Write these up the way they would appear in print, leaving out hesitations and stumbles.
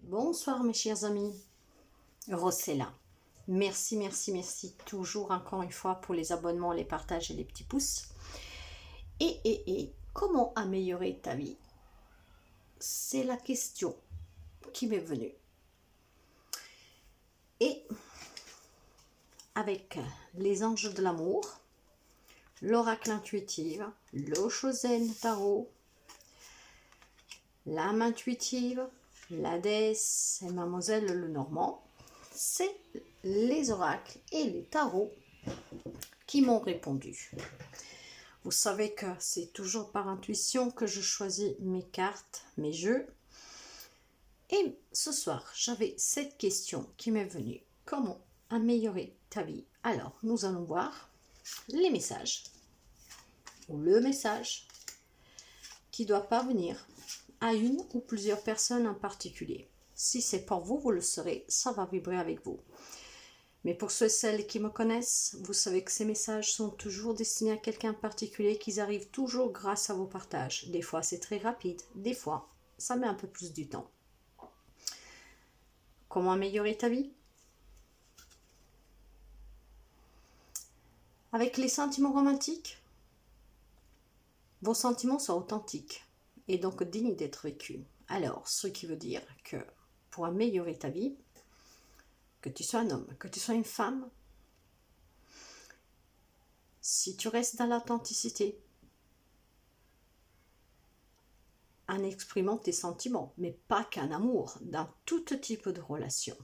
Bonsoir mes chers amis, Rossella. Merci, merci, merci toujours encore une fois pour les abonnements, les partages et les petits pouces. Et comment améliorer ta vie? C'est la question qui m'est venue. Et avec les anges de l'amour, l'oracle intuitive, l'Oshozen Tarot, l'âme intuitive, la déesse et mademoiselle Lenormand, c'est les oracles et les tarots qui m'ont répondu. Vous savez que c'est toujours par intuition que je choisis mes cartes, mes jeux. Et ce soir, j'avais cette question qui m'est venue. Comment améliorer ta vie? Alors, nous allons voir les messages, ou le message qui doit parvenir à une ou plusieurs personnes en particulier. Si c'est pour vous, vous le saurez, ça va vibrer avec vous. Mais pour ceux et celles qui me connaissent, vous savez que ces messages sont toujours destinés à quelqu'un en particulier, qu'ils arrivent toujours grâce à vos partages. Des fois, c'est très rapide, des fois, ça met un peu plus du temps. Comment améliorer ta vie? Avec les sentiments romantiques, vos sentiments sont authentiques et donc dignes d'être vécus. Alors, ce qui veut dire que pour améliorer ta vie, que tu sois un homme, que tu sois une femme, si tu restes dans l'authenticité, en exprimant tes sentiments, mais pas qu'un amour, dans tout type de relation.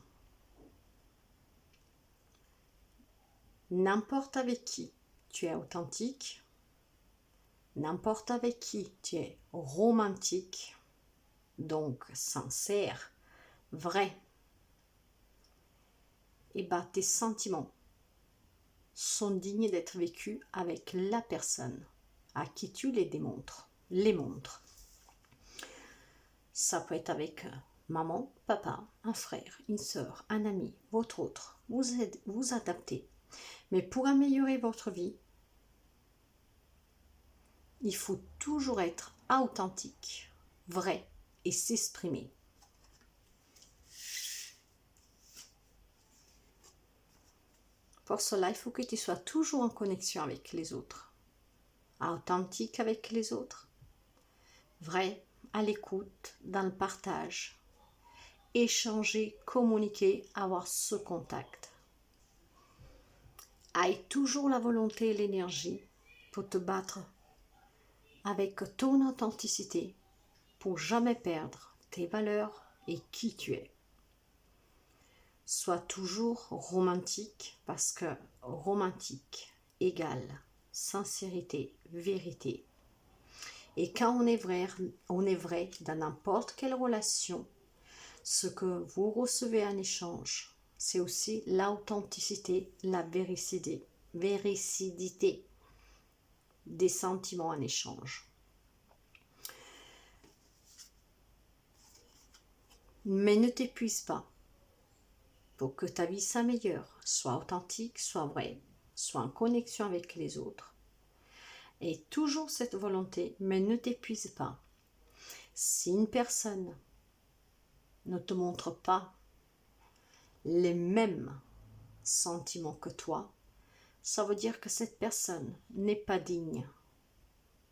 N'importe avec qui tu es authentique, n'importe avec qui tu es romantique, donc sincère, vrai, et bien tes sentiments sont dignes d'être vécus avec la personne à qui tu les montres. Ça peut être avec maman, papa, un frère, une soeur, un ami, votre autre. Vous adaptez. Mais pour améliorer votre vie, il faut toujours être authentique, vrai et s'exprimer. Pour cela, il faut que tu sois toujours en connexion avec les autres, authentique avec les autres, vrai, à l'écoute, dans le partage, échanger, communiquer, avoir ce contact. Aie toujours la volonté et l'énergie pour te battre avec ton authenticité pour jamais perdre tes valeurs et qui tu es. Sois toujours romantique parce que romantique égale sincérité, vérité. Et quand on est vrai dans n'importe quelle relation, ce que vous recevez en échange, c'est aussi l'authenticité, la véricidité des sentiments en échange. Mais ne t'épuise pas. Pour que ta vie s'améliore, sois authentique, sois vrai, sois en connexion avec les autres. Et toujours cette volonté, mais ne t'épuise pas. Si une personne ne te montre pas les mêmes sentiments que toi, ça veut dire que cette personne n'est pas digne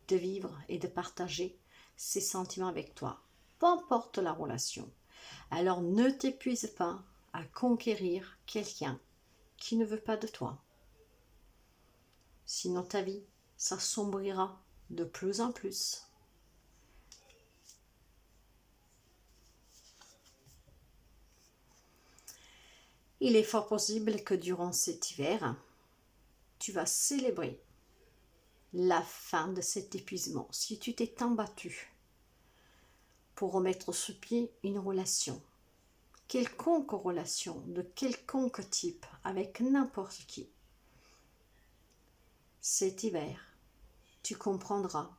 de vivre et de partager ses sentiments avec toi, peu importe la relation. Alors ne t'épuise pas à conquérir quelqu'un qui ne veut pas de toi. Sinon ta vie s'assombrira de plus en plus. Il est fort possible que durant cet hiver, tu vas célébrer la fin de cet épuisement. Si tu t'es tant battu pour remettre sur pied une relation, quelconque relation, de quelconque type, avec n'importe qui, cet hiver, tu comprendras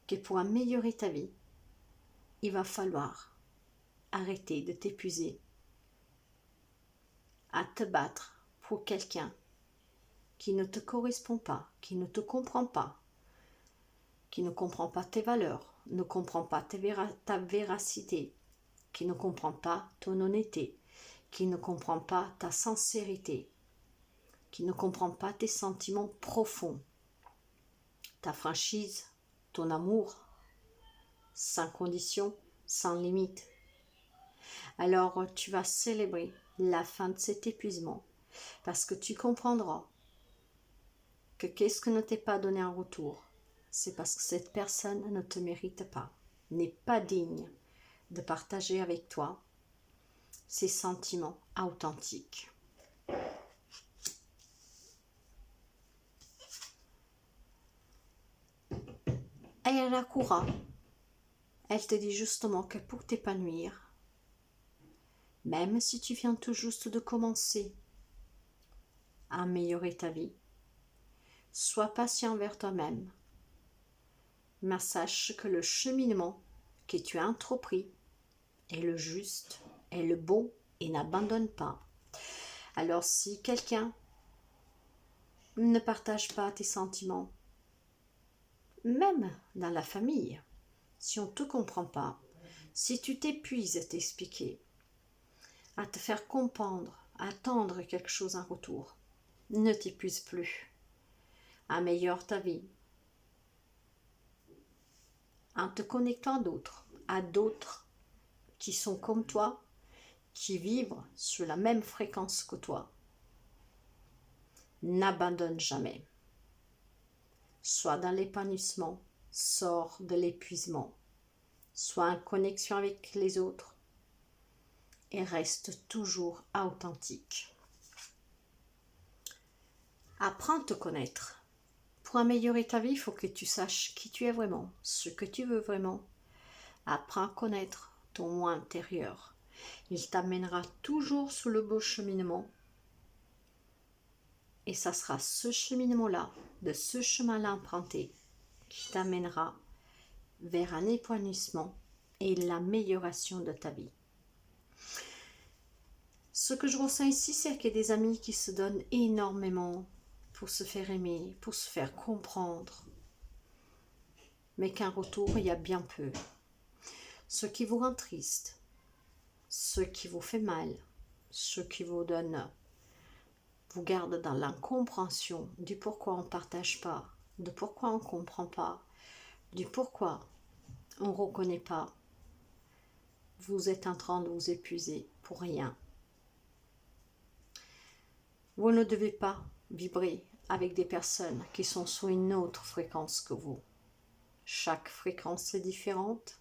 que pour améliorer ta vie, il va falloir arrêter de t'épuiser à te battre pour quelqu'un qui ne te correspond pas, qui ne te comprend pas, qui ne comprend pas tes valeurs, ne comprend pas ta véracité, qui ne comprend pas ton honnêteté, qui ne comprend pas ta sincérité, qui ne comprend pas tes sentiments profonds, ta franchise, ton amour, sans condition, sans limite. Alors tu vas célébrer la fin de cet épuisement parce que tu comprendras que qu'est-ce que ne t'est pas donné en retour, c'est parce que cette personne ne te mérite pas, n'est pas digne de partager avec toi ses sentiments authentiques. Ayana, elle te dit justement que pour t'épanouir, même si tu viens tout juste de commencer à améliorer ta vie, sois patient envers toi-même, mais sache que le cheminement que tu as entrepris est le juste, est le bon et n'abandonne pas. Alors si quelqu'un ne partage pas tes sentiments, même dans la famille, si on ne te comprend pas, si tu t'épuises à t'expliquer, à te faire comprendre, à attendre quelque chose en retour, ne t'épuise plus. Améliore ta vie en te connectant à d'autres qui sont comme toi, qui vivent sur la même fréquence que toi. N'abandonne jamais. Sois dans l'épanouissement, sors de l'épuisement, sois en connexion avec les autres et reste toujours authentique. Apprends à te connaître. Pour améliorer ta vie, il faut que tu saches qui tu es vraiment, ce que tu veux vraiment. Apprends à connaître ton moi intérieur. Il t'amènera toujours sur le beau cheminement. Et ça sera ce cheminement-là, de ce chemin-là emprunté, qui t'amènera vers un épanouissement et l'amélioration de ta vie. Ce que je ressens ici, c'est qu'il y a des amis qui se donnent énormément pour se faire aimer, pour se faire comprendre, mais qu'en retour, il y a bien peu. Ce qui vous rend triste, ce qui vous fait mal, ce qui vous donne, vous garde dans l'incompréhension du pourquoi on ne partage pas, de pourquoi on ne comprend pas, du pourquoi on ne reconnaît pas. Vous êtes en train de vous épuiser pour rien. Vous ne devez pas vibrer avec des personnes qui sont sur une autre fréquence que vous. Chaque fréquence est différente,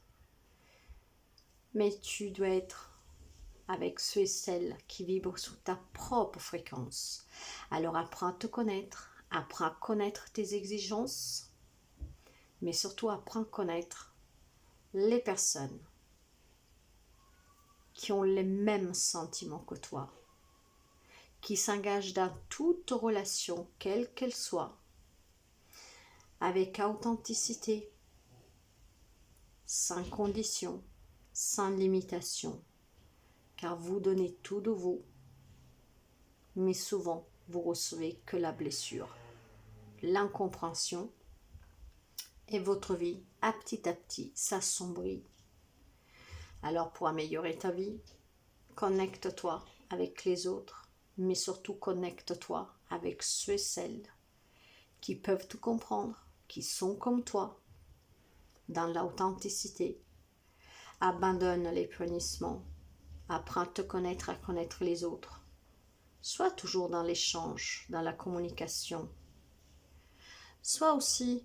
mais tu dois être avec ceux et celles qui vibrent sous ta propre fréquence. Alors apprends à te connaître, apprends à connaître tes exigences, mais surtout apprends à connaître les personnes qui ont les mêmes sentiments que toi, qui s'engagent dans toute relation, quelle qu'elle soit, avec authenticité, sans condition, sans limitation, car vous donnez tout de vous, mais souvent vous recevez que la blessure, l'incompréhension, et votre vie, à petit, s'assombrit. Alors pour améliorer ta vie, connecte-toi avec les autres, mais surtout connecte-toi avec ceux et celles qui peuvent te comprendre, qui sont comme toi, dans l'authenticité. Abandonne les punissements, apprends à te connaître, à connaître les autres. Sois toujours dans l'échange, dans la communication. Sois aussi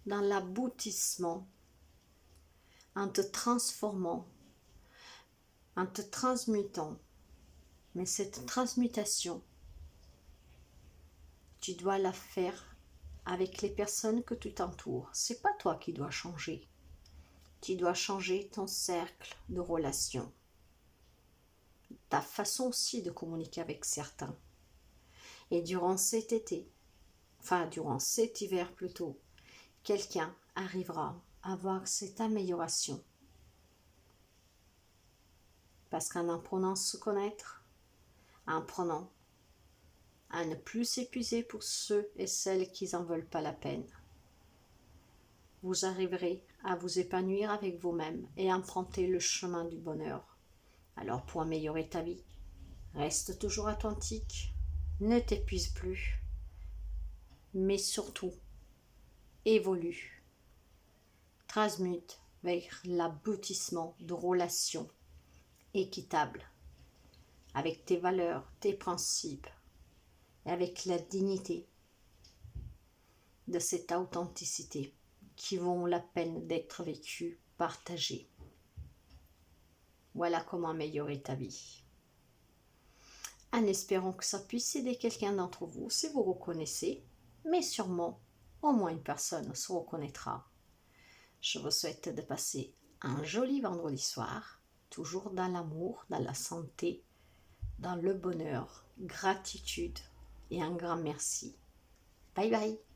dans l'aboutissement, en te transformant, en te transmutant. Mais cette transmutation, tu dois la faire avec les personnes que tu t'entoures. C'est pas toi qui dois changer. Tu dois changer ton cercle de relations. Ta façon aussi de communiquer avec certains. Et durant cet hiver plutôt, quelqu'un arrivera à voir cette amélioration. Parce qu'en apprenant à se connaître, en apprenant à ne plus s'épuiser pour ceux et celles qui n'en veulent pas la peine, vous arriverez à vous épanouir avec vous-même et emprunter le chemin du bonheur. Alors pour améliorer ta vie, reste toujours authentique, ne t'épuise plus, mais surtout, évolue, transmute vers l'aboutissement de relations équitables avec tes valeurs, tes principes et avec la dignité de cette authenticité qui vaut la peine d'être vécue, partagée. Voilà comment améliorer ta vie. En espérant que ça puisse aider quelqu'un d'entre vous si vous reconnaissez, mais sûrement au moins une personne se reconnaîtra. Je vous souhaite de passer un joli vendredi soir, toujours dans l'amour, dans la santé, dans le bonheur, gratitude et un grand merci. Bye bye.